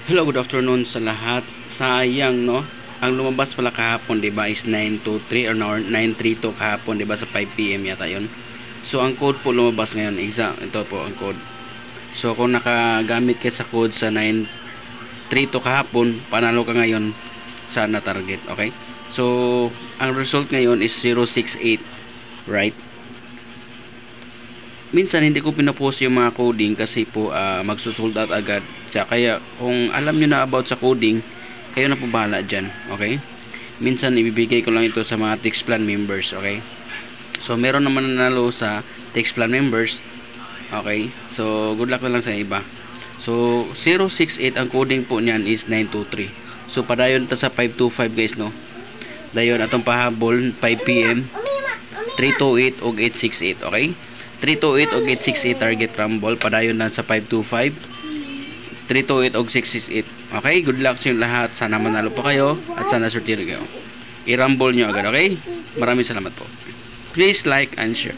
Hello, good afternoon sa lahat. Sayang, no? Ang lumabas pala kahapon, 'di ba, is 923 or 932 kahapon, 'di ba, sa 5 PM yata 'yon. So ang code po lumabas ngayon, ito po ang code. So kung nakagamit ka sa code sa 932 kahapon, panalo ka ngayon sa na target, okay? So ang result ngayon is 068, right? Minsan hindi ko pinapost yung mga coding kasi po magsusold out agad. Kaya kung alam nyo na about sa coding, kayo na po bahala dyan, okay? Minsan ibibigay ko lang ito sa mga text plan members, okay? So meron naman nanalo sa text plan members, okay? So good luck na lang sa iba. So 068 ang coding po niyan is 923. So padayon ta sa 525 guys, no? Dayon atong pahabol 5 PM 328 og 868, okay? 328 og 868 target rumble, padayon na sa 525 328 og 668. Okay, good luck sa inyo lahat. Sana manalo po kayo at sana sortiro kayo. I-rumble nyo agad, okay? Maraming salamat po. Please like and share.